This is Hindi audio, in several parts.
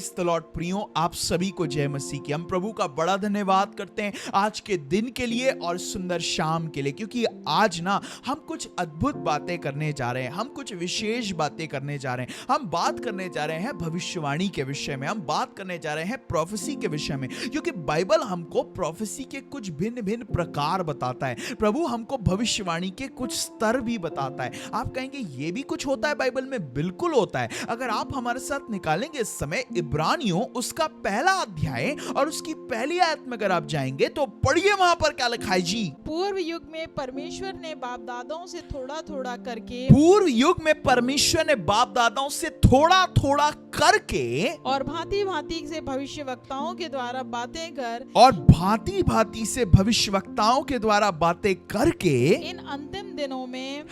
प्रेज द लॉर्ड प्रियो, आप सभी को जय मसीह की। हम प्रभु का बड़ा धन्यवाद करते हैं आज के दिन के लिए और सुंदर शाम के लिए, क्योंकि आज ना हम कुछ अद्भुत बातें करने जा रहे हैं, हम कुछ विशेष बातें करने जा रहे हैं। हम बात करने जा रहे हैं भविष्यवाणी के विषय में, हम बात करने जा रहे हैं प्रोफेसी के विषय में, क्योंकि बाइबल हमको प्रोफेसी के कुछ भिन्न भिन्न प्रकार बताता है। प्रभु हमको भविष्यवाणी के कुछ स्तर भी बताता है। आप कहेंगे ये भी कुछ होता है बाइबल में? बिल्कुल होता है। अगर आप हमारे साथ निकालेंगे इस समय इब्रानियों उसका पहला अध्याय और उसकी पहली आयत में अगर आप जाएंगे तो पढ़िए वहां पर क्या लिखा है जी। पूर्व युग में परमेश्वर ने बाप दादाओं से थोड़ा थोड़ा करके पूर्व युग में परमेश्वर ने बाप दादाओं से थोड़ा थोड़ा करके और भांति भांति से भविष्यवक्ताओं के द्वारा बातें कर और भांति भांति से भविष्यवक्ताओं के द्वारा बातें करके इन अंतिम दिनों में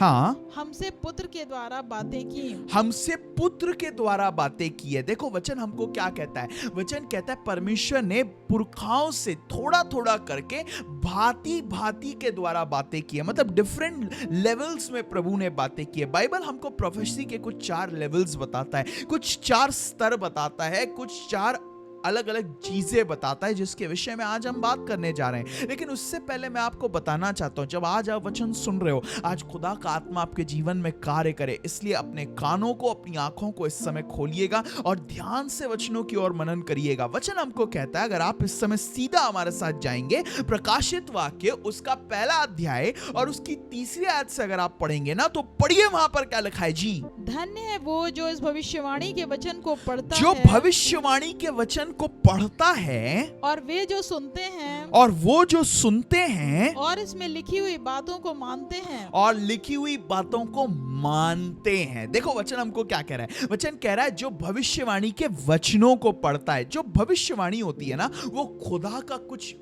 हमसे पुत्र के द्वारा बातें की। हमसे पुत्र के द्वारा बातें की है। देखो वचन हमको क्या कहता है? वचन कहता है परमेश्वर ने पुरखाओं से थोड़ा थोड़ा करके भांति भांति के द्वारा बातें की है, मतलब डिफरेंट लेवल्स में प्रभु ने बातें की है। बाइबल हमको प्रोफेसी के कुछ 4 लेवल्स बताता है, कुछ 4 स्तर बताता है, कुछ 4 अलग अलग चीजें बताता है, जिसके विषय में आज हम बात करने जा रहे हैं। लेकिन उससे पहले मैं आपको बताना चाहता हूं, जब आज आप वचन सुन रहे हो, आज खुदा का आत्मा आपके जीवन में कार्य करे, इसलिए अपने कानों को, अपनी आंखों को इस समय खोलिएगा और ध्यान से वचनों की ओर मनन करिएगा। वचन हमको कहता है, अगर आप इस समय सीधा हमारे साथ जाएंगे प्रकाशित वाक्य उसका पहला अध्याय और उसकी तीसरी आयत से अगर आप पढ़ेंगे ना, तो पढ़िए वहां पर क्या लिखा है जी। धन्य है वो जो इस भविष्यवाणी के वचन को पढ़ता जो है, भविष्यवाणी के वचन को पढ़ता है, और वे जो सुनते हैं, और वो जो सुनते हैं, और इसमें लिखी हुई बातों को मानते हैं, और लिखी हुई बातों को मानते हैं। देखो वचन हमको क्या कह रहा है? वचन कह रहा है जो भविष्यवाणी के वचनों को पढ़ता है। जो भविष्यवाणी होती है ना, वो खुदा का कुछ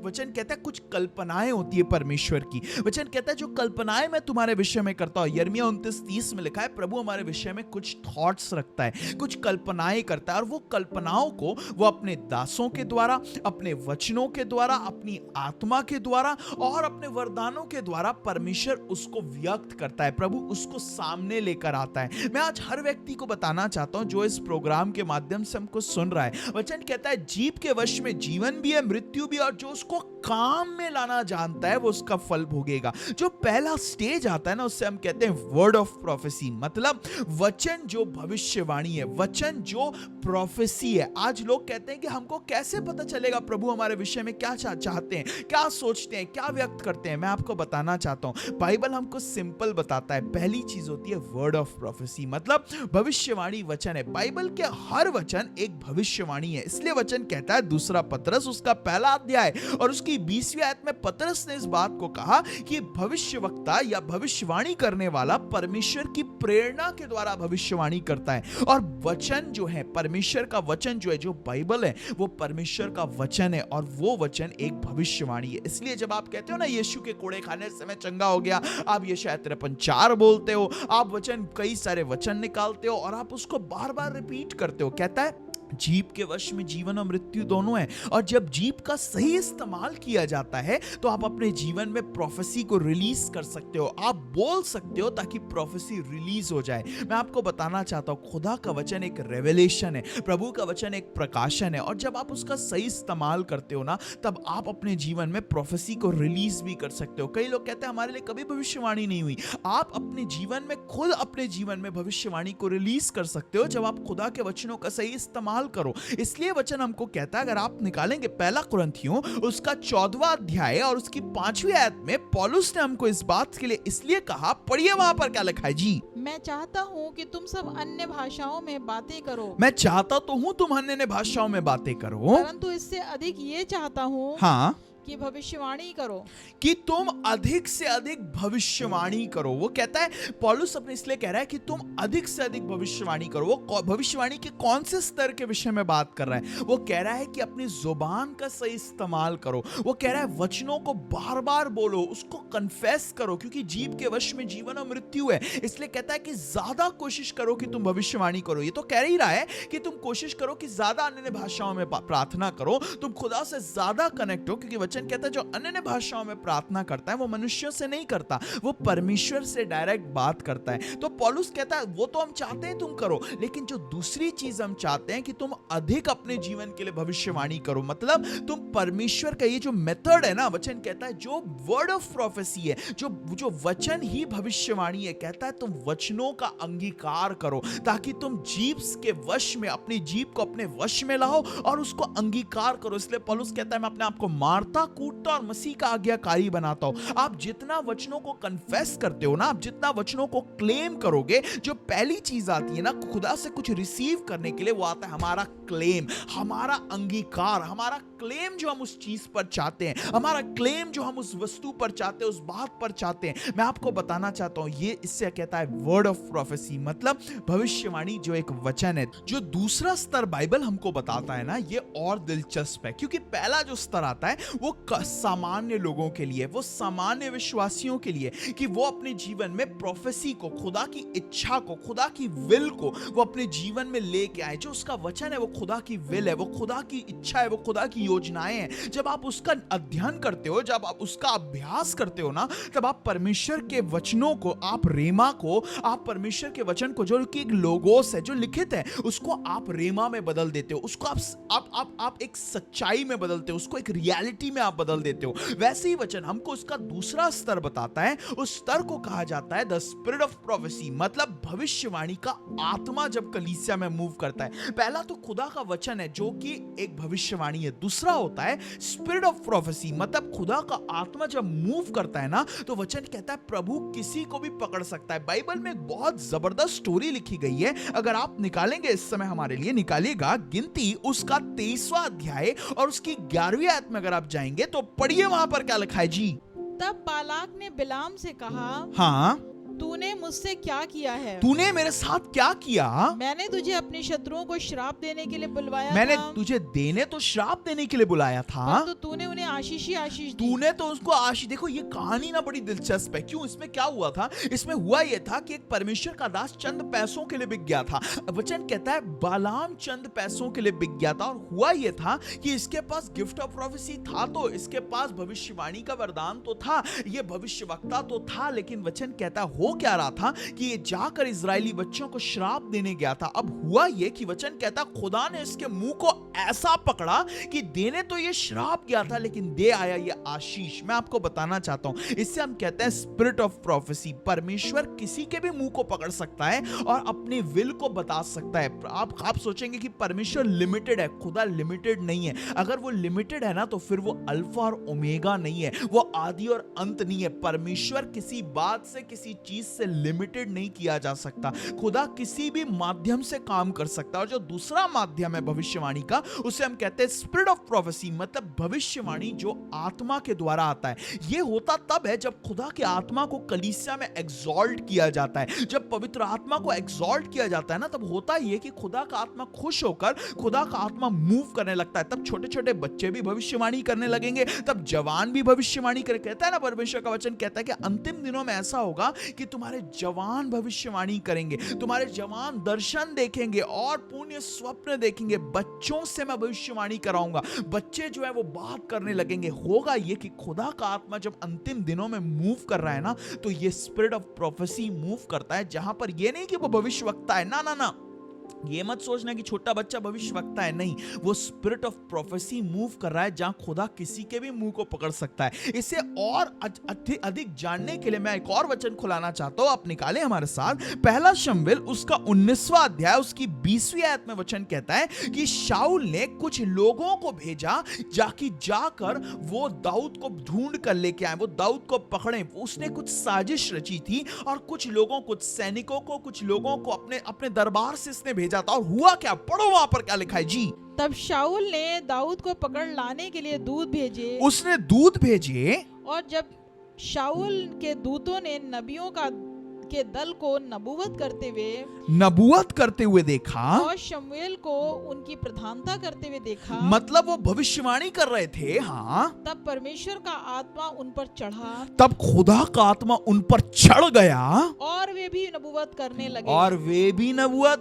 वचन कहता है, कुछ कल्पनाएं होती है परमेश्वर की। वचन कहता है जो कल्पनाएं मैं तुम्हारे विषय में करता हूं, यिर्मयाह 29:30 में लिखा है, प्रभु हमारे विषय में कुछ थॉट्स रखता है, कुछ कल्पनाएं करता है, और वो कल्पनाओं को वो अपने दासों के द्वारा, अपने वचनों के द्वारा, अपनी आत्मा के द्वारा और अपने वरदानों के द्वारा परमेश्वर उसको व्यक्त करता है। प्रभु उसको सामने लेकर आता है। मैं आज हर व्यक्ति को बताना चाहता हूं जो इस प्रोग्राम के माध्यम से हमको सुन रहा है, वचन कहता है जीव के वश में जीवन भी है, मृत्यु भी, और जो उसको काम में लाना जानता है वो उसका फल भोगेगा। जो पहला स्टेज आता है ना, उससे हम कहते हैं वर्ड ऑफ प्रोफेसी, मतलब वचन जो भविष्यवाणी है, वचन जो प्रोफेसी है। आज लोग कहते हैं कि हमको कैसे पता चलेगा प्रभु हमारे विषय में क्या चाहते हैं, क्या सोचते हैं, क्या व्यक्त करते हैं? मैं आपको बताना चाहता हूं, बाइबल हमको सिंपल बताता है। पहली चीज होती है वर्ड ऑफ प्रोफेसी, मतलब भविष्यवाणी वचन है। बाइबल के हर वचन एक भविष्यवाणी है। इसलिए वचन कहता है, दूसरा पतरस उसका पहला अध्याय और उसकी 20वीं आयत में पतरस ने इस बात को कहा कि भविष्यवक्ता या भविष्यवाणी करने वाला परमेश्वर की प्रेरणा के द्वारा भविष्यवाणी करता है। और वचन जो है, परमेश्वर का वचन जो है, जो बाइबल है, वो परमेश्वर का वचन है, और वो वचन एक भविष्यवाणी है। इसलिए जब आप कहते हो ना यीशु के कोड़े खाने से मैं चंगा हो गया, आप यशायाह 53:4 बोलते हो, आप वचन, कई सारे वचन निकालते हो और आप उसको बार बार रिपीट करते हो। कहता है जीव के वश में जीवन और मृत्यु दोनों है, और जब जीव का सही इस्तेमाल किया जाता है तो आप अपने जीवन में प्रोफेसी को रिलीज कर सकते हो, आप बोल सकते हो ताकि प्रोफेसी रिलीज हो जाए। मैं आपको बताना चाहता हूं, खुदा का वचन एक रेवलेशन है, प्रभु का वचन एक प्रकाशन है, और जब आप उसका सही इस्तेमाल करते हो ना, तब आप अपने जीवन में प्रोफेसी को रिलीज भी कर सकते हो। कई लोग कहते हैं हमारे लिए कभी भविष्यवाणी नहीं हुई। आप अपने जीवन में, खुद अपने जीवन में भविष्यवाणी को रिलीज कर सकते हो जब आप खुदा के वचनों का सही इस्तेमाल करो। इसलिए वचन हमको कहता है, अगर आप निकालेंगे पहला कुरिन्थियों उसका 14वां अध्याय और उसकी 5वीं आयत में, पौलुस ने हमको इस बात के लिए इसलिए कहा, पढ़िए वहां पर क्या लिखा है जी। मैं चाहता हूँ कि तुम सब अन्य भाषाओं में बातें करो। मैं चाहता तो हूँ तुम अन्य भाषाओं में बातें करो, परंतु इससे अधिक ये चाहता हूँ कि भविष्यवाणी करो, कि तुम अधिक से अधिक भविष्यवाणी करो। वो कहता है, पौलुस अपने इसलिए कह रहा है कि तुम अधिक से अधिक भविष्यवाणी करो। वो भविष्यवाणी के कौन से स्तर के विषय में बात कर रहा है? वो कह रहा है कि अपनी जुबान का सही इस्तेमाल करो। वो कह रहा है वचनों को बार बार बोलो, उसको कन्फेस करो, क्योंकि जीव के वश में जीवन और मृत्यु है। इसलिए कहता है कि ज्यादा कोशिश करो कि तुम भविष्यवाणी करो। ये तो कह ही रहा है कि तुम कोशिश करो कि ज्यादा अन्य भाषाओं में प्रार्थना करो, तुम खुदा से ज्यादा कनेक्ट हो, क्योंकि वचन कहता है जो अन्य भाषाओं में प्रार्थना करता है वो मनुष्यों से नहीं करता, वो परमेश्वर से डायरेक्ट बात करता है। तो पौलुस कहता है वो तो हम चाहते हैं तुम करो, लेकिन जो दूसरी चीज हम चाहते हैं कि तुम अधिक अपने जीवन के लिए भविष्यवाणी करो। मतलब तुम परमेश्वर का ये जो मेथड है ना, वचन कहता है जो वर्ड ऑफ प्रोफेसी है, जो वचन ही भविष्यवाणी है, कहता है तुम वचनों का अंगीकार करो ताकि तुम जीभ के वश में, अपनी जीभ को अपने वश में लाओ और उसको अंगीकार करो। इसलिए पौलुस कहता है मैं अपने आप को मारता, कूटता और मसीह का आज्ञाकारी बनाता हूं। आप जितना वचनों को कन्फेस करते हो ना, आप जितना वचनों को क्लेम करोगे, जो पहली चीज आती है ना खुदा से कुछ रिसीव करने के लिए, वो आता है हमारा क्लेम, हमारा अंगीकार, हमारा क्लेम जो हम उस चीज पर चाहते हैं, हमारा क्लेम जो हम उस वस्तु पर चाहते हैं, उस बात पर चाहते हैं। मैं आपको बताना चाहता हूं ये इससे कहता है वर्ड ऑफ प्रोफेसी, मतलब भविष्यवाणी जो एक वचन है। जो दूसरा स्तर बाइबल हमको बताता है ना, ये और दिलचस्प है, क्योंकि पहला जो स्तर आता है वो सामान्य लोगों के लिए, वो सामान्य विश्वासियों के लिए, कि वो अपने जीवन में प्रोफेसी को, खुदा की इच्छा को, खुदा की विल को वो अपने जीवन में लेके आए। जो उसका वचन है वो खुदा की विल है, वो खुदा की इच्छा है, वो खुदा की योजनाएं हैं। जब आप उसका अध्ययन करते हो, जब आप उसका अभ्यास करते हो ना, तब आप परमेश्वर के वचनों को, आप रेमा को, आप परमेश्वर के वचन को, जो कि एक लोगोस है, जो लिखित है, उसको आप रेमा में बदल देते हो, उसको आप एक सच्चाई में बदलते हो, उसको एक रियलिटी में आप बदल देते हो। वैसे ही वचन हमको उसका दूसरा स्तर बताता है। उस स्तर को कहा जाता है द स्पिरिट ऑफ प्रोफेसी, मतलब भविष्यवाणी का आत्मा जब कलीसिया में मूव करता है। पहला तो खुदा का वचन है जो कि एक भविष्यवाणी है, दूसरा होता है स्पिरिट ऑफ प्रोफेसी, मतलब खुदा का आत्मा जब मूव करता है ना, तो वचन कहता है प्रभु किसी को भी पकड़ सकता है। बाइबल में एक बहुत जबरदस्त स्टोरी लिखी गई है, अगर आप निकालेंगे इस समय हमारे लिए, निकालिएगा गिनती उसका 23वां अध्याय और उसकी 11वीं आयत में अगर आप जाएंगे तो पढ़िए वहां पर क्या लिखा है जी। तब बालाक ने बिलाम से कहा, हाँ, तूने मुझसे क्या किया है? तूने मेरे साथ क्या किया? मैंने तुझे अपने शत्रुओं को श्राप देने के लिए बुलवाया मैंने था। तुझे देने तो श्राप देने के लिए बुलाया था, तो तूने उन्हें आशीष ही आशीष दी। तूने तो उसको आशीष। देखो ये कहानी ना बड़ी दिलचस्प है। क्यों? इसमें क्या हुआ था? इसमें हुआ ये था कि एक परमेश्वर का दास चंद पैसों के लिए बिक गया था। वचन कहता है बालाम चंद पैसों के लिए बिक गया था, और हुआ ये था कि इसके पास गिफ्ट ऑफ प्रोफेसी था, तो इसके पास भविष्यवाणी का वरदान तो था, ये भविष्यवक्ता तो था, लेकिन वचन कहता हो क्या रहा था कि ये जाकर इजरायली बच्चों को श्राप देने गया था। अब हुआ ये कि वचन कहता खुदा ने इसके मुंह को ऐसा पकड़ा कि देने तो ये श्राप गया था, लेकिन दे आया ये आशीष। मैं आपको बताना चाहता हूं, इससे हम कहते हैं स्पिरिट ऑफ प्रोफेसी। परमेश्वर किसी के भी मुंह को पकड़ सकता है और अपने विल को बता सकता है। आप सोचेंगे कि परमेश्वर लिमिटेड है, खुदा लिमिटेड नहीं है। अगर वो लिमिटेड है ना, तो फिर वो अल्फा और ओमेगा नहीं है, वो आदि और अंत नहीं है। परमेश्वर किसी बात से, किसी चीज से लिमिटेड नहीं किया जा सकता। खुदा किसी भी माध्यम से काम कर सकता है। और जो दूसरा माध्यम है भविष्यवाणी का, उसे हम कहते हैं स्पिरिट ऑफ प्रोफेसी, मतलब भविष्यवाणी जो आत्मा के द्वारा आता है। यह होता तब है जब खुदा के आत्मा को कलीसिया में एक्सॉल्ट किया जाता है। जब पवित्र आत्मा को एक्सॉल्ट किया जाता है ना, तब होता यह कि खुदा का आत्मा खुश होकर खुदा का आत्मा मूव करने लगता है। तब छोटे छोटे बच्चे भी भविष्यवाणी करने लगेंगे, तब जवान भी भविष्यवाणी करे। कहता है ना परमेश्वर का वचन कहता है कि अंतिम दिनों में ऐसा होगा कि तुम्हारे जवान भविष्यवाणी करेंगे, तुम्हारे जवान दर्शन देखेंगे और पुण्य स्वप्न देखेंगे। बच्चों से मैं भविष्यवाणी कराऊंगा, बच्चे जो है वो बात करने लगेंगे। होगा ये कि खुदा का आत्मा जब अंतिम दिनों में मूव कर रहा है ना, तो ये स्पिरिट ऑफ प्रोफेसी मूव करता है, जहां पर ये नहीं कि वो भविष्यवक्ता है, ना ना ना, ये मत सोचना कि छोटा बच्चा भविष्यवक्ता है, नहीं, वो स्पिरिट ऑफ प्रोफेसी मूव कर रहा है जहां खुदा किसी के भी मुंह को पकड़ सकता है। इसे और अधिक जानने के लिए मैं एक और वचन खुलाना चाहता हूं, आप निकालें हमारे साथ। पहला शमूएल उसका 19वां अध्याय उसकी 20वीं आयत में वचन कहता है कि शाऊल ने कुछ लोगों को भेजा जाकर वो दाऊद को ढूंढ कर लेके आए, वो दाऊद को पकड़े। उसने कुछ साजिश रची थी और कुछ लोगों, कुछ सैनिकों को, कुछ लोगों को अपने दरबार से इसने भेजा था। और हुआ क्या? पढ़ो वहां पर क्या लिखा है जी। तब शाऊल ने दाऊद को पकड़ लाने के लिए दूत भेजे, उसने दूत भेजे, और जब शाऊल के दूतों ने नबियों के दल को नबूवत करते हुए देखा और शमूएल को उनकी प्रधानता करते हुए देखा। मतलब वो भविष्यवाणी कर रहे थे। हाँ, तब परमेश्वर का आत्मा उन पर चढ़ा तब खुदा का आत्मा उन पर चढ़ गया और वे भी नबूवत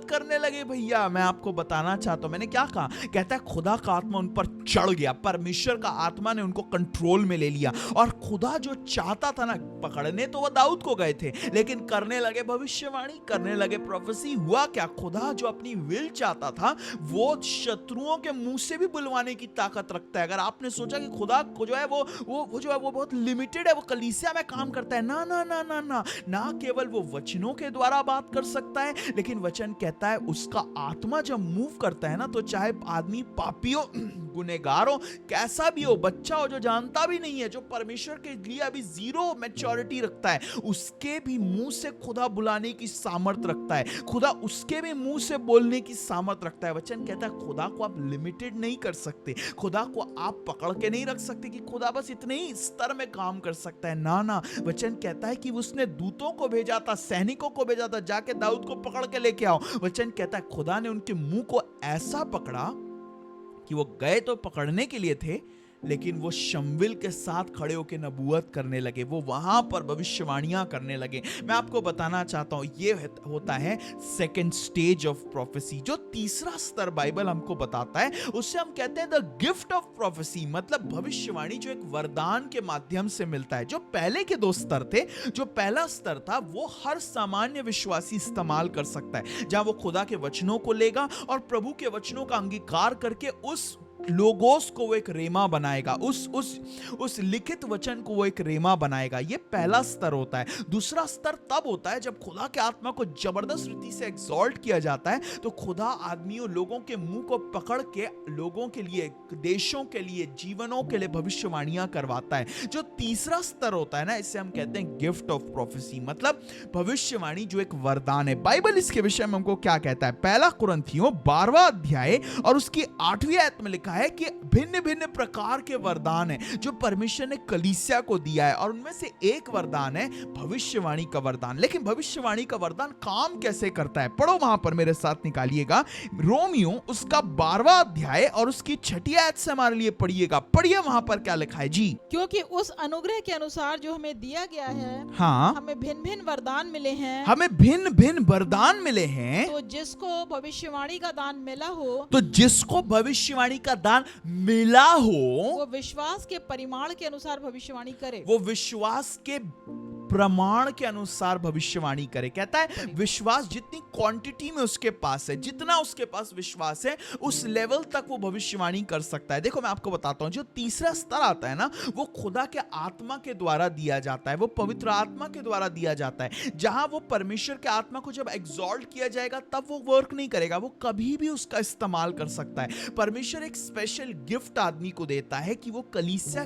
करने लगे। भैया मैं आपको बताना चाहता हूं, मैंने क्या कहा, कहता है खुदा का आत्मा उन पर चढ़ गया, परमेश्वर का आत्मा ने उनको कंट्रोल में ले लिया। और खुदा जो चाहता था ना, पकड़ने तो वो दाऊद को गए थे, लेकिन करने लगे भविष्यवाणी, करने लगे प्रोफेसी। हुआ क्या, खुदा जो अपनी विल चाहता था वो शत्रुओं के मुंह से भी बुलवाने की ताकत रखता है। अगर आपने सोचा कि खुदा को जो है वो जो है वो बहुत लिमिटेड है, वो कलीसिया में काम करता है, ना ना ना ना ना ना, केवल वो वचनों के द्वारा बात कर सकता है, लेकिन वचन कहता है उसका आत्मा जब मूव करता है ना, तो चाहे आदमी पापी हो, गुनहगार हो, कैसा भी हो, बच्चा हो जो जानता भी नहीं है, जो परमेश्वर के लिए अभी जीरो मैच्योरिटी रखता है, उसके भी मुंह से खुदा बुलाने की सामर्थ रखता है, खुदा उसके भी मुंह से बोलने की सामर्थ रखता है। वचन कहता है खुदा को आप लिमिटेड नहीं कर सकते, खुदा को आप पकड़ के नहीं रख सकते कि खुदा बस इतने ही स्तर में काम कर सकता है। ना ना, वचन कहता है कि उसने दूतों को भेजा था, सैनिकों को भेजा था, जाके दाऊद को पकड़ के लेके आओ। वचन कहता है खुदा ने उनके मुंह को ऐसा पकड़ा कि वो गए तो पकड़ने के लिए थे, लेकिन वो शमूएल के साथ खड़े होकर नबूवत करने लगे, वो वहां पर भविष्यवाणियां करने लगे। मैं आपको बताना चाहता हूं, ये होता है सेकंड स्टेज ऑफ प्रोफेसी। जो तीसरा स्तर बाइबल हमको बताता है उसे हम कहते हैं द गिफ्ट ऑफ प्रोफेसी, मतलब भविष्यवाणी जो एक वरदान के माध्यम से मिलता है। जो पहले के दो स्तर थे, जो पहला स्तर था वो हर सामान्य विश्वासी इस्तेमाल कर सकता है, जहां वो खुदा के वचनों को लेगा और प्रभु के वचनों का अंगीकार करके उस लोगोस को वो एक रेमा बनाएगा, उस लिखित वचन को वो एक रेमा बनाएगा। ये पहला स्तर होता है। दूसरा स्तर तब होता है जब खुदा के आत्मा को जबरदस्त रीति से एक्सॉल्ट किया जाता है, तो खुदा आदमियों लोगों के मुंह को पकड़ के लोगों के लिए, देशों के लिए, जीवनों के लिए भविष्यवाणियां करवाता है। जो तीसरा स्तर होता है ना, इसे हम कहते हैं गिफ्ट ऑफ प्रोफेसी, मतलब भविष्यवाणी जो एक वरदान है। बाइबल इसके विषय में हमको क्या कहता है, पहला कुरिन्थियों 12वां अध्याय और उसकी 8वीं आयत में लिखा है कि भिन्न भिन्न प्रकार के वरदान है जो परमेश्वर ने कलीसिया को दिया है, और उनमें से एक वरदान है भविष्यवाणी का वरदान। लेकिन भविष्यवाणी का वरदान काम कैसे करता है, पढ़ो वहां पर मेरे साथ, निकालिएगा रोमियो उसका 12वां अध्याय और उसकी 6ठी आयत से हमारे लिए पढ़िएगा। पढ़िए वहां पर क्या लिखा है जी। क्योंकि उस अनुग्रह के अनुसार जो हमें दिया गया है, हाँ, हमें भिन्न भिन्न वरदान मिले हैं, हमें भिन्न भिन्न वरदान मिले हैं। तो जिसको भविष्यवाणी का दान मिला हो, तो जिसको भविष्यवाणी का दान मिला हो, वो विश्वास के परिमाण के अनुसार भविष्यवाणी करे, वो विश्वास के प्रमाण के अनुसार भविष्यवाणी करे। कहता है विश्वास जितनी क्वांटिटी में उसके पास है, जितना उसके पास विश्वास है, उस लेवल तक वो भविष्यवाणी कर सकता है। देखो मैं आपको बताता हूं, जो तीसरा स्तर आता है ना, वो खुदा के आत्मा के द्वारा दिया जाता है, वो पवित्र आत्मा के द्वारा दिया जाता है। जहां वो परमेश्वर के आत्मा को जब एक्सॉल्ट किया जाएगा तब वो वर्क नहीं करेगा, वो कभी भी उसका इस्तेमाल कर सकता है। परमेश्वर एक स्पेशल गिफ्ट आदमी को देता है कि वो कलीसिया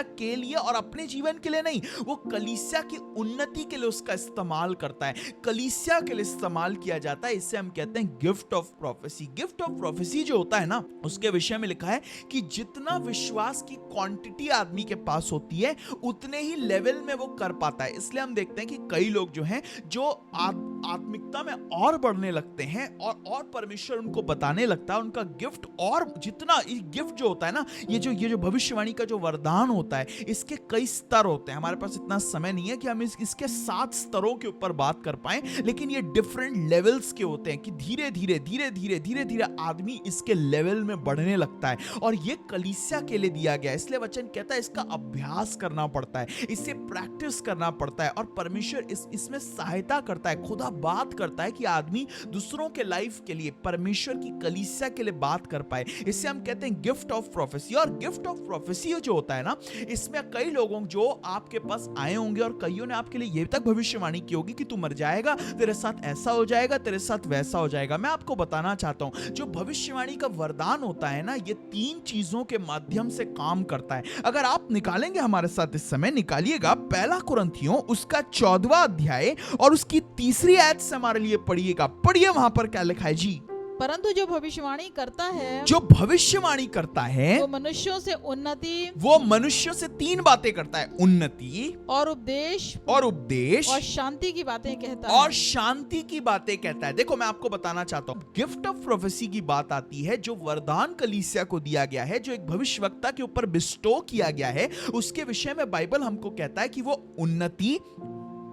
के लिए और अपने जीवन के लिए नहीं, वो कलीसिया की उन्नति के लिए उसका इस्तेमाल करता है, कलीसिया के लिए इस्तेमाल किया जाता है। इसे हम कहते हैं gift of prophecy. Gift of prophecy जो होता है ना, उसके विषय में लिखा है कि जितना विश्वास की क्वांटिटी आदमी के पास होती है उतने ही लेवल में वो कर पाता है। इसलिए हम देखते हैं कि कई लोग जो हैं, जो आत्मिकता में और बढ़ने लगते हैं और परमेश्वर उनको बताने लगता है, उनका गिफ्ट और जितना गिफ्ट जो होता है ना, ये जो भविष्यवाणी का जो वरदान होता है, इसके कई स्तर होते हैं। हमारे पास इतना समय नहीं है कि हम इसके 7 स्तरों के ऊपर बात कर पाएं, लेकिन ये डिफरेंट लेवल्स के होते हैं कि धीरे धीरे आदमी इसके लेवल में बढ़ने लगता है, और ये कलीसिया के लिए दिया गया है। इसलिए वचन कहता है इसका अभ्यास करना पड़ता है, इससे प्रैक्टिस करना पड़ता है, और परमेश्वर इसमें सहायता करता है। खुदा बात करता है कि आदमी दूसरों के लाइफ के लिए, परमेश्वर की कलीसिया के लिए बात कर पाए। इसे हम कहते हैं गिफ्ट ऑफ प्रोफेसी। और गिफ्ट ऑफ प्रोफेसी जो होता है ना, इसमें कई लोगों जो आपके पास आए होंगे और कईयों ने आपके लिए ये तक भविष्यवाणी की होगी कि तू मर जाएगा, तेरे साथ ऐसा हो जाएगा, तेरे साथ वैसा हो जाएगा। मैं आपको बताना चाहता हूं, जो भविष्यवाणी का वरदान होता है ना, ये 3 चीजों के माध्यम से काम करता है। अगर आप निकालेंगे हमारे साथ इस समय, निकालिएगा पहला कुरिन्थियों उसका 14वां अध्याय और उसकी 3री आयत से हमारे लिए पढ़िएगा। पढ़िए वहां पर क्या लिखा है जी। परंतु जो भविष्यवाणी करता है जो भविष्यवाणी करता है वो मनुष्यों से उन्नति वो मनुष्यों से 3 बातें करता है, उन्नति और उपदेश और उपदेश और शांति की बातें कहता और है। शांति की बातें कहता है। देखो मैं आपको बताना चाहता हूं, गिफ्ट ऑफ प्रोफेसी की बात आती है, जो वरदान कलीसिया को दिया गया है, जो एक भविष्यवक्ता के ऊपर बिस्टो किया गया है, उसके विषय में बाइबल हमको कहता है कि वो उन्नति,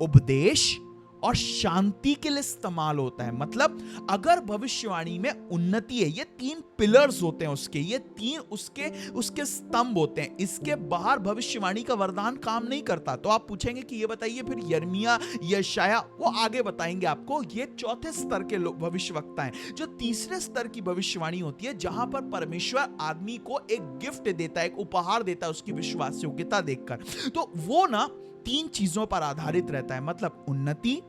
उपदेश और शांति के लिए इस्तेमाल होता है। मतलब अगर भविष्यवाणी में उन्नति है, ये 3 पिलर्स होते हैं उसके, ये 3 उसके स्तंभ होते हैं, इसके बाहर भविष्यवाणी का वरदान काम नहीं करता। तो आप पूछेंगे कि ये बताइए फिर यिर्मयाह, यशायाह, वो आगे बताएंगे आपको। ये चौथे स्तर के भविष्यवक्ता हैं। जो तीसरे स्तर की भविष्यवाणी होती है, जहां पर परमेश्वर आदमी को एक गिफ्ट देता है, एक उपहार देता है उसकी विश्वास योग्यता देखकर। तो वो ना 3 चीजों पर आधारित रहता है। मतलब उन्नति,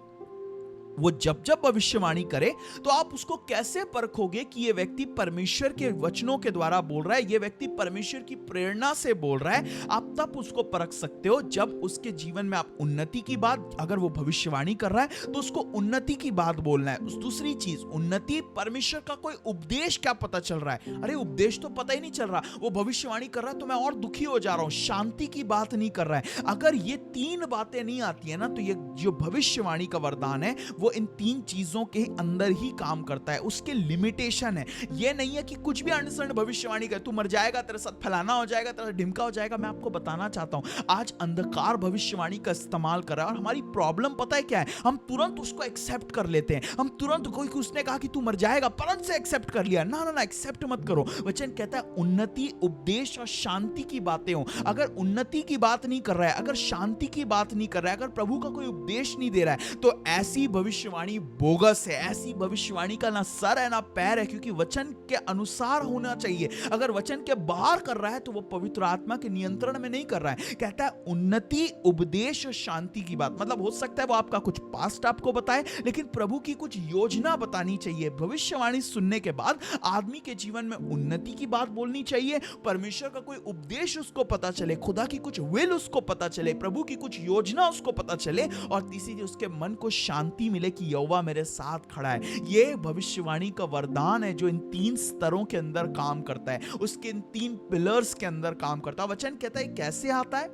वो जब भविष्यवाणी करे तो आप उसको कैसे परखोगे कि ये व्यक्ति परमेश्वर के वचनों के द्वारा बोल रहा है, ये व्यक्ति परमेश्वर की प्रेरणा से बोल रहा है। आप तब उसको परख सकते हो जब उसके जीवन में आप उन्नति की बात, अगर वो भविष्यवाणी कर रहा है तो उसको उन्नति की बात बोलना है। दूसरी चीज, उन्नति, परमेश्वर का कोई उपदेश क्या पता चल रहा है, अरे उपदेश तो पता ही नहीं चल रहा, वो भविष्यवाणी कर रहा है तो मैं और दुखी हो जा रहा हूं, शांति की बात नहीं कर रहा है। अगर ये 3 बातें नहीं आती है ना, तो ये जो भविष्यवाणी का वरदान है वो इन 3 चीजों के अंदर ही काम करता है। उसके लिमिटेशन है, ये नहीं है कि कुछ भी अनसर्न भविष्यवाणी कर, तू मर जाएगा, तेरे साथ फलाना हो जाएगा, तेरा ढिमका हो जाएगा। मैं आपको बताना चाहता हूं, आज अंधकार भविष्यवाणी का इस्तेमाल कर रहा है, और हमारी प्रॉब्लम पता है क्या है, हम तुरंत उसको एक्सेप्ट कर लेते हैं। हम तुरंत, कोई उसने कहा कि तू मर जाएगा, तुरंत से एक्सेप्ट कर लिया। ना ना ना, एक्सेप्ट मत करो। वचन कहता है उन्नति, उपदेश और शांति की बातें हो। अगर उन्नति की बात नहीं कर रहा है, अगर शांति की बात नहीं कर रहा है, अगर प्रभु का कोई उपदेश नहीं दे रहा है, तो ऐसी भविष्यवाणी बोगस है। ऐसी भविष्यवाणी का ना सर है ना पैर है, क्योंकि वचन के अनुसार होना चाहिए। अगर वचन के बाहर कर रहा है तो वो पवित्र आत्मा के नियंत्रण में नहीं कर रहा है। कहता है उन्नति, उपदेश और शांति की बात। मतलब हो सकता है वो आपका कुछ पास्ट आपको बताए, लेकिन प्रभु की कुछ योजना बतानी चाहिए। भविष्यवाणी सुनने के बाद आदमी के जीवन में उन्नति की बात बोलनी चाहिए, परमेश्वर का कोई उपदेश उसको पता चले, खुदा की कुछ विल उसको पता चले, प्रभु की कुछ योजना उसको पता चले, और तीसरी चीज उसके मन को शांति मिले कि यहोवा मेरे साथ खड़ा है। ये भविष्यवाणी का वरदान है जो इन 3 स्तरों के अंदर काम करता है, उसके इन 3 पिलर्स के अंदर काम करता है। वचन कहता है कैसे आता है,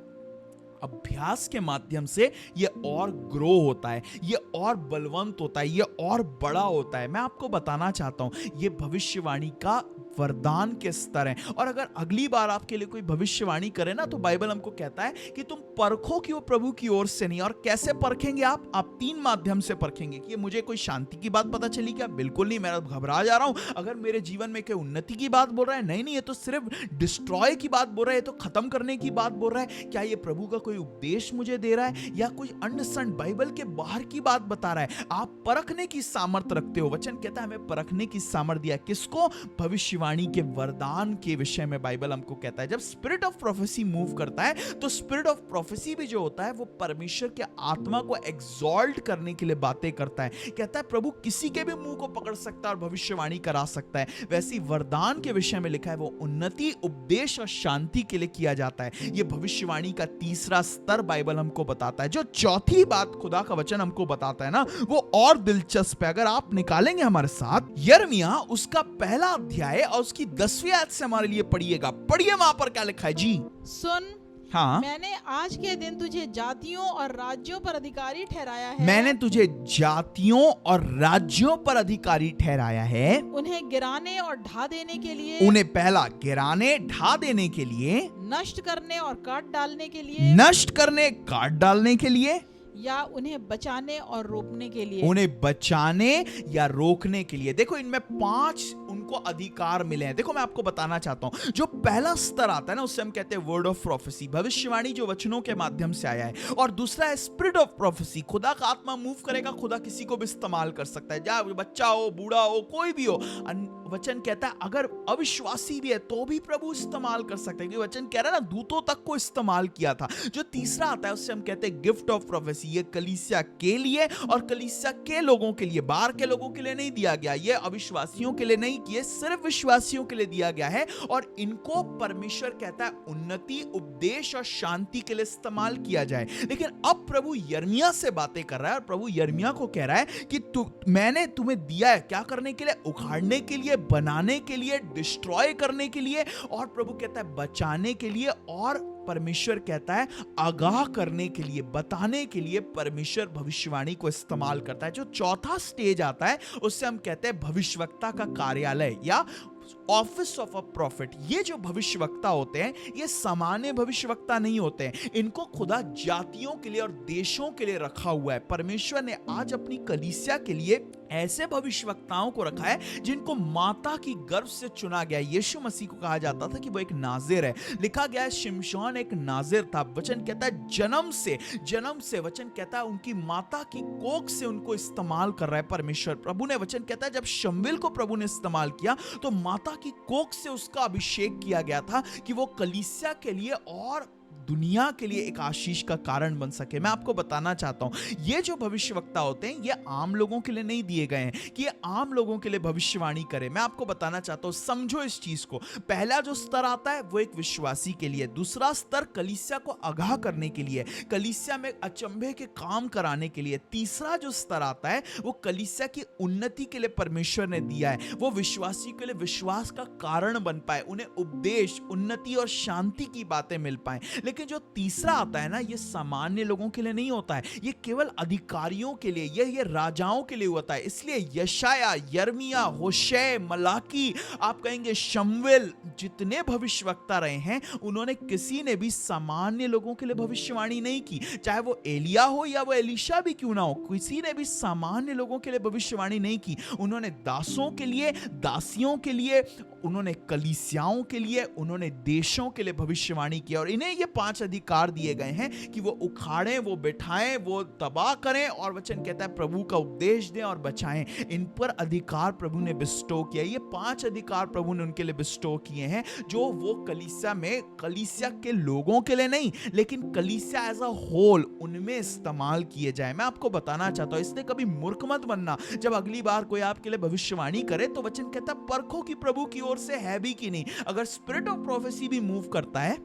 अभ्यास के माध्यम से ये और ग्रो होता है, ये और बलवंत होता है, ये और बड़ा होता है। मैं आपको बताना चाहता हूं, ये भविष्यवाणी का वरदान के स्तर हैं। और अगर अगली बार आपके लिए कोई भविष्यवाणी करे ना, तो बाइबल हमको कहता है कि तुम परखो कि वो प्रभु की ओर से नहीं। और कैसे परखेंगे आप 3 माध्यम से परखेंगे। कि मुझे कोई शांति की बात पता चली क्या? बिल्कुल नहीं, मैं घबरा जा रहा हूं। अगर मेरे जीवन में कोई उन्नति की बात बोल रहा है, नहीं, ये तो सिर्फ डिस्ट्रॉय की बात बोल रहा है, तो खत्म करने की बात बोल रहा है। क्या ये प्रभु का कोई उपदेश मुझे दे रहा है, या कोई अंडरस्टैंड बाइबल के बाहर की बात बता रहा है? आप परखने की सामर्थ रखते हो। वचन कहता है हमें परखने की सामर्थ दिया। किसको? भविष्यवाणी के वरदान के विषय में बाइबल हमको कहता है। जब स्पिरिट ऑफ प्रोफेसी मूव करता है, तो स्पिरिट ऑफ प्रोफेसी भी जो होता है वो परमेश्वर के आत्मा को एक्सॉल्ट करने के लिए बातें करता है। कहता है प्रभु किसी के भी मुंह को पकड़ सकता है और भविष्यवाणी करा सकता है। वैसी वरदान के विषय में लिखा है वो उन्नति, उपदेश और शांति के लिए किया जाता है। ये भविष्यवाणी का तीसरा स्तर बाइबल हमको बताता है। जो चौथी बात खुदा का वचन हमको बताता है ना, वो और दिलचस्प है। अगर आप निकालेंगे हमारे साथ यिर्मयाह उसका पहला अध्याय और उसकी 10वीं आयत से हमारे लिए पढ़िएगा। पढ़िए वहां पर क्या लिखा है जी। सुन, हाँ, मैंने आज के दिन तुझे जातियों और राज्यों पर अधिकारी ठहराया है। मैंने तुझे जातियों और राज्यों पर अधिकारी ठहराया है। उन्हें गिराने और ढा देने के लिए, उन्हें पहला गिराने, ढा देने के लिए, नष्ट करने और काट डालने के लिए, नष्ट करने, काट डालने के लिए, या उन्हें बचाने और रोकने के लिए। उन्हें बचाने या रोकने के लिए। देखो इनमें 5 उनको अधिकार मिले हैं। देखो मैं आपको बताना चाहता हूं, जो पहला स्तर आता है ना, उससे हम कहते हैं वर्ड ऑफ प्रोफेसी, भविष्यवाणी जो वचनों के माध्यम से आया है। और दूसरा है स्पिरिट ऑफ प्रोफेसी, खुदा का आत्मा मूव करेगा, खुदा किसी को भी इस्तेमाल कर सकता है, चाहे बच्चा हो, बूढ़ा हो, कोई भी हो। वचन कहता है अगर अविश्वासी भी है तो भी प्रभु इस्तेमाल कर सकते हैं, क्योंकि वचन कह रहा है ना दूतों तक को इस्तेमाल किया था। जो तीसरा आता है उससे हम कहते हैं गिफ्ट ऑफ प्रोफेसी। ये कलीसिया के लिए और कलीसिया के लोगों के लिए, बाहर के लोगों के लिए नहीं दिया गया, ये अविश्वासियों के लिए नहीं किए, सिर्फ विश्वासियों के लिए दिया गया है। और इनको परमेश्वर कहता है उन्नति, उपदेश और शांति के लिए इस्तेमाल किया जाए। लेकिन अब प्रभु यिर्मयाह से बातें कर रहा है और प्रभु यिर्मयाह को कह रहा है कि मैंने तुम्हें दिया है क्या करने के लिए? उखाड़ने के लिए, बनाने के लिए, डिस्ट्रॉय करने के लिए, और प्रभु कहता है बचाने के लिए, और परमेश्वर कहता है आगाह करने के लिए, बताने के लिए परमेश्वर भविष्यवाणी को इस्तेमाल करता है। जो चौथा स्टेज आता है उससे हम कहते हैं भविष्यवक्ता का कार्यालय या ऑफिस ऑफ अ प्रॉफिट। ये जो भविष्यवक्ता होते हैं ये सामान्य भविष्यवक्ता नहीं होते हैं, इनको खुदा जातियों के लिए और देशों के लिए रखा हुआ है। परमेश्वर ने आज अपनी कलीसिया के लिए ऐसे भविष्यवक्ताओं को रखा है जिनको माता की गर्भ से चुना गया। यीशु मसीह को कहा जाता था कि वो एक नाजिर है। लिखा गया है शिमशोन एक नाजिर था। वचन कहता है जन्म से वचन कहता है उनकी माता की कोख से उनको इस्तेमाल कर रहा है परमेश्वर। प्रभु ने वचन कहता है जब शमूएल को प्रभु ने इस्तेमाल किया तो माता की कोख से उसका अभिषेक किया गया था कि वो कलीसिया के लिए और दुनिया के लिए एक आशीष का कारण बन सके। मैं आपको बताना चाहता हूं ये जो भविष्यवक्ता होते हैं ये आम लोगों के लिए नहीं दिए गए हैं कि ये आम लोगों के लिए भविष्यवाणी करे। मैं आपको बताना चाहता हूं, समझो इस चीज को। पहला जो स्तर आता है वो एक विश्वासी के लिए, दूसरा स्तर कलीसिया को आगाह करने के लिए, कलीसिया में अचंभे के काम कराने के लिए, तीसरा जो स्तर आता है वो कलीसिया की उन्नति के लिए परमेश्वर ने दिया है, वो विश्वासी के लिए विश्वास का कारण बन पाए, उन्हें उपदेश, उन्नति और शांति की बातें मिल पाए। लेकिन जो तीसरा आता है ना ये सामान्य लोगों के लिए नहीं होता है, ये केवल अधिकारियों के लिए, ये राजाओं के लिए होता है। इसलिए यशाया, यिर्मयाह, होशे, मलाकी, आप कहेंगे शमूएल, जितने भविष्यवक्ता रहे हैं उन्होंने किसी ने भी सामान्य लोगों के लिए भविष्यवाणी नहीं की। चाहे वो एलिया हो या वो एलीशा भी क्यों ना हो, किसी ने भी सामान्य लोगों के लिए भविष्यवाणी नहीं की। उन्होंने दासों के लिए, दासियों के लिए, उन्होंने कलीसियाओं के लिए, उन्होंने देशों के लिए भविष्यवाणी की। और इन्हें ये 5 अधिकार दिए गए हैं कि वो उखाड़ें, वो बिठाएं, वो तबाह करें, और वचन कहता है प्रभु का उपदेश दें और बचाएं। इन पर अधिकार प्रभु ने बिस्टो किया। ये 5 अधिकार प्रभु ने उनके लिए बिस्टो किए हैं जो वो कलीसिया में, कलीसिया के लोगों के लिए नहीं लेकिन कलीसिया एज अ होल उनमें इस्तेमाल किए जाए। मैं आपको बताना चाहता हूं इसलिए कभी मूर्ख मत बनना। जब अगली बार कोई आपके लिए भविष्यवाणी करे तो वचन कहता है परखो कि प्रभु की ओर से है भी कि नहीं। अगर स्पिरिट ऑफ प्रोफेसी भी मूव करता है,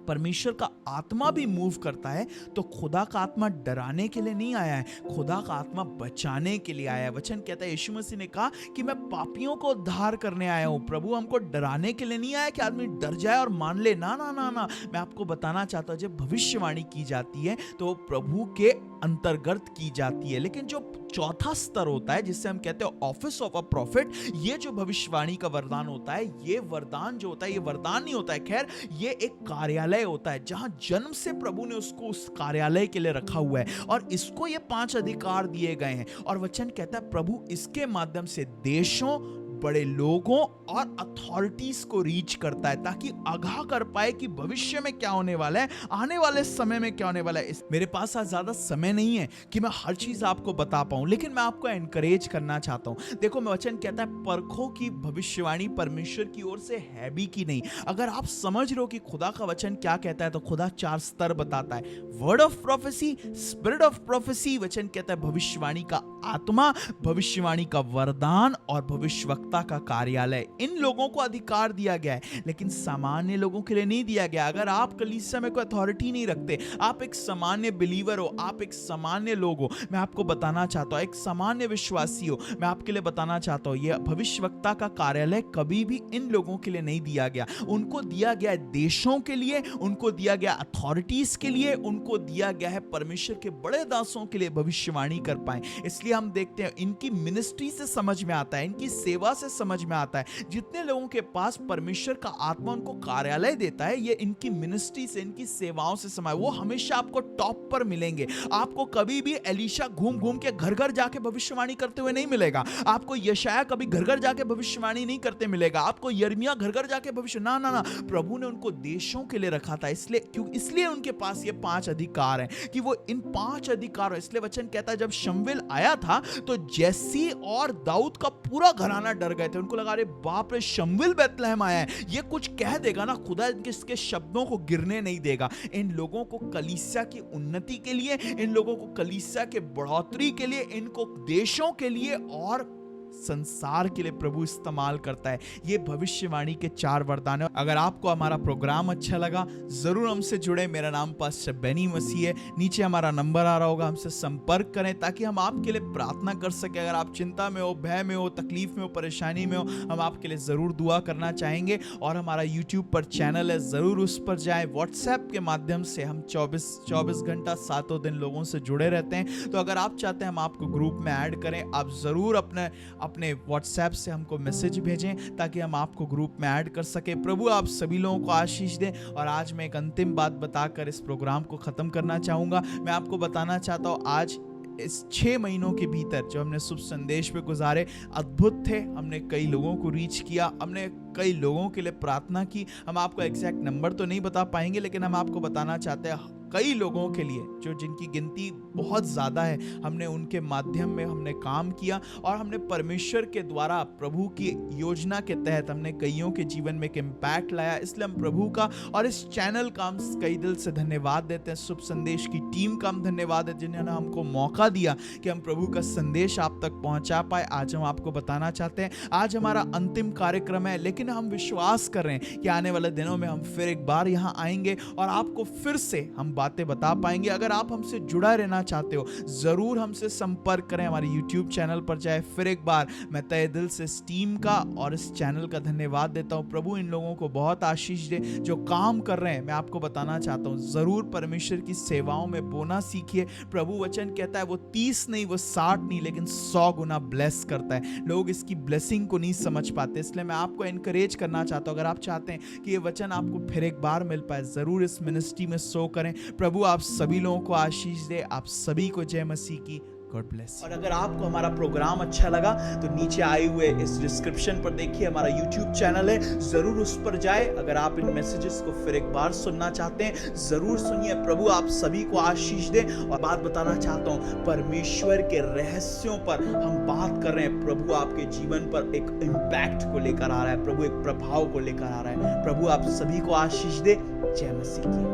परमेश्वर का आत्मा भी मूव करता है, तो खुदा का आत्मा डराने के लिए नहीं आया है, खुदा का आत्मा बचाने के लिए आया है। वचन कहता है यीशु मसीह ने कहा कि मैं पापियों को उद्धार करने आया हूं। प्रभु हमको डराने के लिए नहीं आया कि आदमी डर जाए और मान ले, ना ना ना ना। मैं आपको बताना चाहता हूं जब भविष्यवाणी की जाती है तो प्रभु के अंतर्गत की जाती है। लेकिन जो चौथा स्तर होता है जिससे हम कहते हैं ऑफिस ऑफ अ प्रॉफिट, ये जो भविष्यवाणी का वरदान होता है, ये वरदान जो होता है ये वरदान नहीं होता है, खैर ये एक कार्यालय होता है जहां जन्म से प्रभु ने उसको उस कार्यालय के लिए रखा हुआ है और इसको ये 5 अधिकार दिए गए हैं। और वचन कहता है प्रभु इसके माध्यम से देशों, बड़े लोगों और अथॉरिटीज को रीच करता है ताकि आगाह कर पाए कि भविष्य में क्या होने वाला है, आने वाले समय में क्या होने वाला है। मेरे पास आज ज्यादा समय नहीं है कि मैं हर चीज आपको बता पाऊं, लेकिन मैं आपको एनकरेज करना चाहता हूं। देखो मैं वचन कहता है परखो की भविष्यवाणी परमेश्वर की ओर से है भी कि नहीं। अगर आप समझ रहे हो कि खुदा का वचन क्या कहता है तो खुदा 4 स्तर बताता है। Word of prophecy, spirit of prophecy, वचन कहता है भविष्यवाणी का आत्मा, भविष्यवाणी का वरदान और भविष्यवक्ता का कार्यालय। इन लोगों को अधिकार दिया गया है लेकिन सामान्य लोगों के लिए नहीं दिया गया। अगर आप कलीसिया में कोई अथॉरिटी नहीं रखते, आप एक सामान्य बिलीवर हो, आप एक सामान्य लोग हो, मैं आपको बताना चाहता हूं, एक सामान्य विश्वासी हो, मैं आपके लिए बताना चाहता हूं यह भविष्यवक्ता का कार्यालय कभी भी इन लोगों के लिए नहीं दिया गया। उनको दिया गया है देशों के लिए, उनको दिया गया अथॉरिटीज के लिए, उनको दिया गया है परमेश्वर के बड़े दासों के लिए भविष्यवाणी कर पाए। इसलिए हम देखते हैं इनकी मिनिस्ट्री से समझ में आता है, इनकी सेवा से समझ में आता है, जितने लोगों के पास परमेश्वर का आत्मा उनको कार्यालय देता है, ये इनकी मिनिस्ट्री से, इनकी सेवाओं से समाये। वो हमेशा आपको टॉप पर मिलेंगे। आपको कभी भी एलीशा घूम घूम के घर घर जाके भविष्यवाणी करते हुए नहीं मिलेगा। आपको यशाया कभी घर घर जाके भविष्यवाणी नहीं करते मिलेगा। आपको यिर्मयाह घर घर जाके भविष्य, ना ना ना। प्रभु ने उनको देशों के लिए रखा था, इसलिए उनके पास ये 5 अधिकार हैं कि वो इन 5 अधिकारों, इसलिए वचन कहता है जब शमूएल आया था तो जैसी और दाऊद का पूरा घराना डर गए थे, उनको लगा अरे बाप रे शमूएल बैतलहम आया है, ये कुछ कह देगा ना, खुदा इसके शब्दों को गिरने नहीं देगा। इन लोगों को कलीसिया की उन्नति के लिए, इन लोगों को कलीसिया के बढ़ोतरी के लिए, इनको देशों के लिए और संसार के लिए प्रभु इस्तेमाल करता है। ये भविष्यवाणी के 4 वरदान है। अगर आपको हमारा प्रोग्राम अच्छा लगा, जरूर हमसे जुड़े। मेरा नाम पास्टर बेनी मसीह है, नीचे हमारा नंबर आ रहा होगा, हमसे संपर्क करें ताकि हम आपके लिए प्रार्थना कर सके। अगर आप चिंता में हो, भय में हो, तकलीफ में हो, परेशानी में हो, हम आपके लिए जरूर दुआ करना चाहेंगे। और हमारा यूट्यूब पर चैनल है, जरूर उस पर जाएं। व्हाट्सएप के माध्यम से हम 24 घंटा 7 दिन लोगों से जुड़े रहते हैं। तो अगर आप चाहते हैं हम आपको ग्रुप में ऐड करें, आप जरूर अपने व्हाट्सएप से हमको मैसेज भेजें ताकि हम आपको ग्रुप में ऐड कर सके। प्रभु आप सभी लोगों को आशीष दें। और आज मैं एक अंतिम बात बताकर इस प्रोग्राम को खत्म करना चाहूंगा। मैं आपको बताना चाहता हूं, आज इस 6 महीनों के भीतर जो हमने शुभ संदेश पे गुजारे, अद्भुत थे। हमने कई लोगों को रीच किया, हमने कई लोगों के लिए प्रार्थना की। हम आपको एग्जैक्ट नंबर तो नहीं बता पाएंगे, लेकिन हम आपको बताना चाहते हैं कई लोगों के लिए जो जिनकी गिनती बहुत ज़्यादा है, हमने उनके माध्यम में हमने काम किया और हमने परमेश्वर के द्वारा प्रभु की योजना के तहत हमने कईयों के जीवन में एक इम्पैक्ट लाया। इसलिए हम प्रभु का और इस चैनल का हम कई दिल से धन्यवाद देते हैं। शुभ संदेश की टीम का हम धन्यवाद देते हैं जिन्होंने हमको मौका दिया कि हम प्रभु का संदेश आप तक पहुंचा पाए। आज हम आपको बताना चाहते हैं, आज हमारा अंतिम कार्यक्रम है, लेकिन हम विश्वास कर रहे हैं कि आने वाले दिनों में हम फिर एक बार यहाँ आएंगे और आपको फिर से हम बातें बता पाएंगे। अगर आप हमसे जुड़ा रहना चाहते हो, जरूर हमसे संपर्क करें। हमारे YouTube चैनल पर जाए। फिर एक बार मैं तहे दिल से इस टीम का और इस चैनल का धन्यवाद देता हूं। प्रभु इन लोगों को बहुत आशीष दे जो काम कर रहे हैं। मैं आपको बताना चाहता हूं, जरूर परमेश्वर की सेवाओं में बोना सीखिए। प्रभु वचन कहता है वो 30 नहीं, वो 60 नहीं, लेकिन 100 गुना ब्लेस करता है। लोग इसकी ब्लेसिंग को नहीं समझ पाते, इसलिए मैं आपको एनकरेज करना चाहता हूं, अगर आप चाहते हैं कि ये वचन आपको फिर एक बार मिल पाए, जरूर इस मिनिस्ट्री में सो करें। प्रभु आप सभी लोगों को आशीष दे। आप सभी को जय मसीह की। God bless. और अगर आपको हमारा प्रोग्राम अच्छा लगा तो नीचे आए हुए इस डिस्क्रिप्शन पर देखिए हमारा YouTube चैनल है, जरूर उस पर जाए। अगर आप इन मैसेजेस को फिर एक बार सुनना चाहते हैं, जरूर सुनिए। प्रभु आप सभी को आशीष दे। और बात बताना चाहता हूं, परमेश्वर के रहस्यों पर हम बात कर रहे हैं। प्रभु आपके जीवन पर एक इम्पैक्ट को लेकर आ रहा है, प्रभु एक प्रभाव को लेकर आ रहा है। प्रभु आप सभी को आशीष दे। जय मसीह की।